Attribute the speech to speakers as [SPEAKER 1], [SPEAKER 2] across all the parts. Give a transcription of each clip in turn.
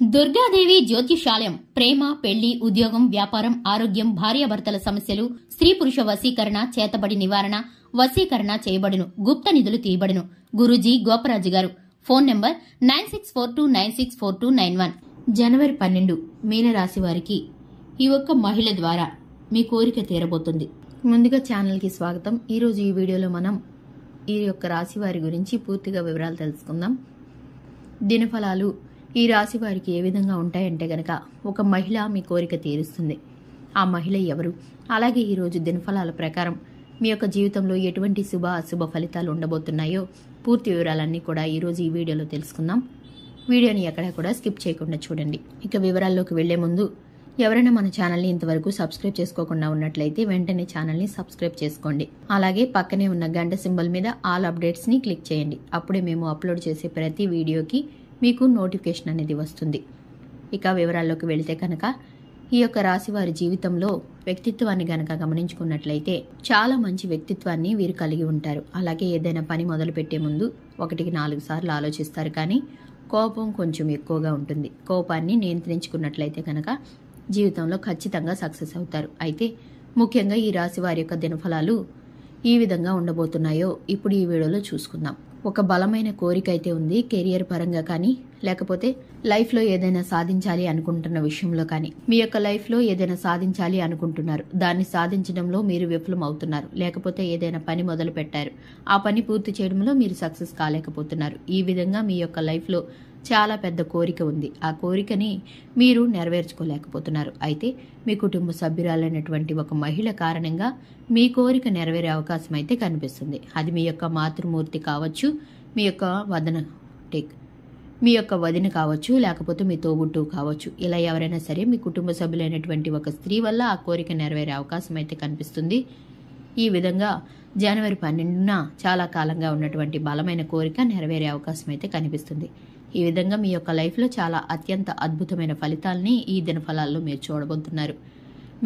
[SPEAKER 1] దుర్గాదేవి జ్యోతిషాలయం ప్రేమ, పెళ్లి, ఉద్యోగం, వ్యాపారం, ఆరోగ్యం, భార్యాభర్తల సమస్యలు, స్త్రీ పురుష వశీకరణ, చేతబడి నివారణ, వశీకరణ చేయబడును, గుప్త నిధులు తీయబడును. గురూజీ గోపరాజు గారు. Phone number 9642964291. జనవరి 12 మీనరాశి వారికి ఈ ఒక్క మహిళ ద్వారా మీ కోరిక తీరబోతుంది. ముందుగా ఛానల్ కి స్వాగతం. ఈ రోజు ఈ వీడియోలో మనం ఈ యొక్క రాశి వారి గురించి పూర్తిగా వివరాలు తెలుసుకుందాం. దినఫలాలు ఈ రాశి వారికి ఏ విధంగా ఉంటాయంటే గనక, ఒక మహిళ మీ కోరిక తీరుస్తుంది. ఆ మహిళ ఎవరు? అలాగే ఈరోజు దినఫలాల ప్రకారం మీ యొక్క జీవితంలో ఎటువంటి శుభ అశుభ ఫలితాలు ఉండబోతున్నాయో పూర్తి వివరాలన్నీ కూడా ఈరోజు ఈ వీడియోలో తెలుసుకుందాం. వీడియోని ఎక్కడా కూడా స్కిప్ చేయకుండా చూడండి. ఇక వివరాల్లోకి వెళ్లే ముందు ఎవరైనా మన ఛానల్ని ఇంతవరకు సబ్స్క్రైబ్ చేసుకోకుండా ఉన్నట్లయితే వెంటనే ఛానల్ని సబ్స్క్రైబ్ చేసుకోండి. అలాగే పక్కనే ఉన్న గంట సింబల్ మీద ఆల్ అప్డేట్స్ ని క్లిక్ చేయండి. అప్పుడే మేము అప్లోడ్ చేసే ప్రతి వీడియోకి మీకు నోటిఫికేషన్ అనేది వస్తుంది. ఇక వివరాల్లోకి వెళితే కనుక, ఈ యొక్క రాశి వారి జీవితంలో వ్యక్తిత్వాన్ని గనక గమనించుకున్నట్లయితే చాలా మంచి వ్యక్తిత్వాన్ని వీరు కలిగి ఉంటారు. అలాగే ఏదైనా పని మొదలు పెట్టే ముందు 1-4 సార్లు ఆలోచిస్తారు. కానీ కోపం కొంచెం ఎక్కువగా ఉంటుంది. కోపాన్ని నియంత్రించుకున్నట్లయితే కనుక జీవితంలో ఖచ్చితంగా సక్సెస్ అవుతారు. అయితే ముఖ్యంగా ఈ రాశి వారి యొక్క దినఫలాలు ఈ విధంగా ఉండబోతున్నాయో ఇప్పుడు ఈ వీడియోలో చూసుకుందాం. ఒక బలమైన కోరిక అయితే ఉంది. కెరియర్ పరంగా కానీ, లేకపోతే లైఫ్ లో ఏదైనా సాధించాలి అనుకుంటున్న విషయంలో కానీ, మీ యొక్క లైఫ్ లో ఏదైనా సాధించాలి అనుకుంటున్నారు. దాన్ని సాధించడంలో మీరు విఫలం అవుతున్నారు. లేకపోతే ఏదైనా పని మొదలు పెట్టారు, ఆ పని పూర్తి చేయడంలో మీరు సక్సెస్ కాలేకపోతున్నారు. ఈ విధంగా మీ యొక్క లైఫ్ లో చాలా పెద్ద కోరిక ఉంది. ఆ కోరికని మీరు నెరవేర్చుకోలేకపోతున్నారు. అయితే మీ కుటుంబ సభ్యురాలైనటువంటి ఒక మహిళ కారణంగా మీ కోరిక నెరవేరే అవకాశం అయితే కనిపిస్తుంది. అది మీ యొక్క మాతృమూర్తి కావచ్చు, మీ యొక్క వదిన కావచ్చు, లేకపోతే మీ తోబుట్టు కావచ్చు. ఇలా ఎవరైనా సరే మీ కుటుంబ సభ్యులైనటువంటి ఒక స్త్రీ వల్ల ఆ కోరిక నెరవేరే అవకాశం అయితే కనిపిస్తుంది. ఈ విధంగా జనవరి 12న చాలా కాలంగా ఉన్నటువంటి బలమైన కోరిక నెరవేరే అవకాశం అయితే కనిపిస్తుంది. ఈ విధంగా మీ యొక్క లైఫ్లో చాలా అత్యంత అద్భుతమైన ఫలితాలని ఈ దినఫలాల్లో మీరు చూడబోతున్నారు.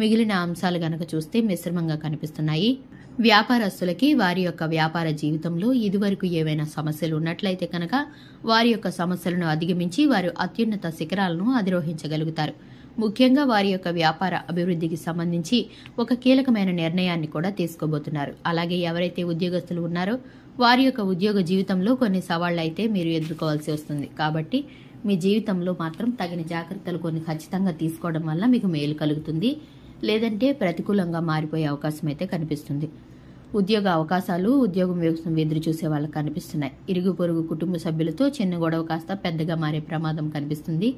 [SPEAKER 1] మిగిలిన అంశాలు గనక చూస్తే మిశ్రమంగా కనిపిస్తున్నాయి. వ్యాపారస్తులకి వారి యొక్క వ్యాపార జీవితంలో ఇదివరకు ఏవైనా సమస్యలు ఉన్నట్లయితే కనుక వారి యొక్క సమస్యలను అధిగమించి వారు అత్యున్నత శిఖరాలను అధిరోహించగలుగుతారు. ముఖ్యంగా వారి యొక్క వ్యాపార అభివృద్ధికి సంబంధించి ఒక కీలకమైన నిర్ణయాన్ని కూడా తీసుకోబోతున్నారు. అలాగే ఎవరైతే ఉద్యోగస్తులు ఉన్నారో వారి యొక్క ఉద్యోగ జీవితంలో కొన్ని సవాళ్లు అయితే మీరు ఎదుర్కోవాల్సి వస్తుంది. కాబట్టి మీ జీవితంలో మాత్రం తగిన జాగ్రత్తలు కొన్ని ఖచ్చితంగా తీసుకోవడం వల్ల మీకు మేలు కలుగుతుంది. లేదంటే ప్రతికూలంగా మారిపోయే అవకాశం అయితే కనిపిస్తుంది. ఉద్యోగ అవకాశాలు ఉద్యోగం కోసం ఎదురు చూసే వాళ్ళకి కనిపిస్తున్నాయి. ఇరుగు పొరుగు కుటుంబ సభ్యులతో చిన్న గొడవ కాస్త పెద్దగా మారే ప్రమాదం కనిపిస్తుంది.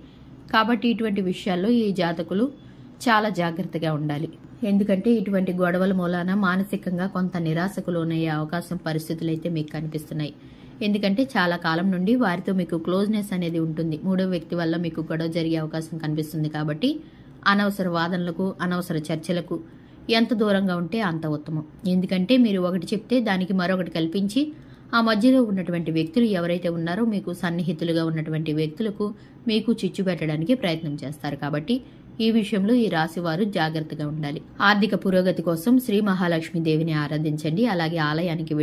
[SPEAKER 1] కాబట్టి ఇటువంటి విషయాల్లో ఈ జాతకులు చాలా జాగ్రత్తగా ఉండాలి. ఎందుకంటే ఇటువంటి గొడవల మూలాన మానసికంగా కొంత నిరాశకు లోనయ్యే అవకాశం పరిస్థితులు అయితే మీకు కనిపిస్తున్నాయి. ఎందుకంటే చాలా కాలం నుండి వారితో మీకు క్లోజ్నెస్ అనేది ఉంటుంది. మూడో వ్యక్తి వల్ల మీకు గొడవ జరిగే అవకాశం కనిపిస్తుంది. కాబట్టి అనవసర వాదనలకు, అనవసర చర్చలకు ఎంత దూరంగా ఉంటే అంత ఉత్తమం. ఎందుకంటే మీరు ఒకటి చెప్తే దానికి మరొకటి కల్పించి ఆ మధ్యలో ఉన్నటువంటి వ్యక్తులు ఎవరైతే ఉన్నారో మీకు సన్నిహితులుగా ఉన్నటువంటి వ్యక్తులకు మీకు చిచ్చు పెట్టడానికి ప్రయత్నం చేస్తారు. కాబట్టి ఈ విషయంలో ఈ రాశి వారు జాగ్రత్తగా ఉండాలి. ఆర్థిక పురోగతి కోసం శ్రీ మహాలక్ష్మి దేవిని ఆరాధించండి. అలాగే ఆలయానికి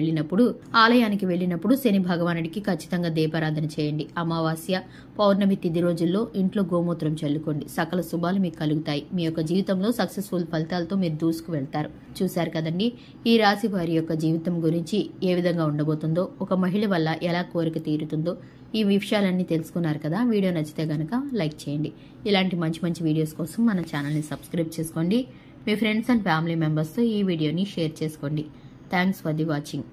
[SPEAKER 1] వెళ్ళినప్పుడు శని భగవానుడికి ఖచ్చితంగా దీపారాధన చేయండి. అమావాస్య, పౌర్ణమి తిథి రోజుల్లో ఇంట్లో గోమూత్రం చల్లుకోండి. సకల శుభాలు మీకు కలుగుతాయి. మీ యొక్క జీవితంలో సక్సెస్ఫుల్ ఫలితాలతో మీరు దూసుకు వెళ్తారు. చూశారు కదండి ఈ రాశి వారి యొక్క జీవితం గురించి ఏ విధంగా ఉండబోతుందో, ఒక మహిళ వల్ల ఎలా కోరిక తీరుతుందో, ఈ విషయాలన్నీ తెలుసుకున్నారు కదా. వీడియో నచ్చితే గనక లైక్ చేయండి. ఇలాంటి మంచి మంచి వీడియోస్ కోసం మన ఛానల్ని సబ్స్క్రైబ్ చేసుకోండి. మీ ఫ్రెండ్స్ అండ్ ఫ్యామిలీ మెంబర్స్తో ఈ వీడియోని షేర్ చేసుకోండి. Thanks for the watching.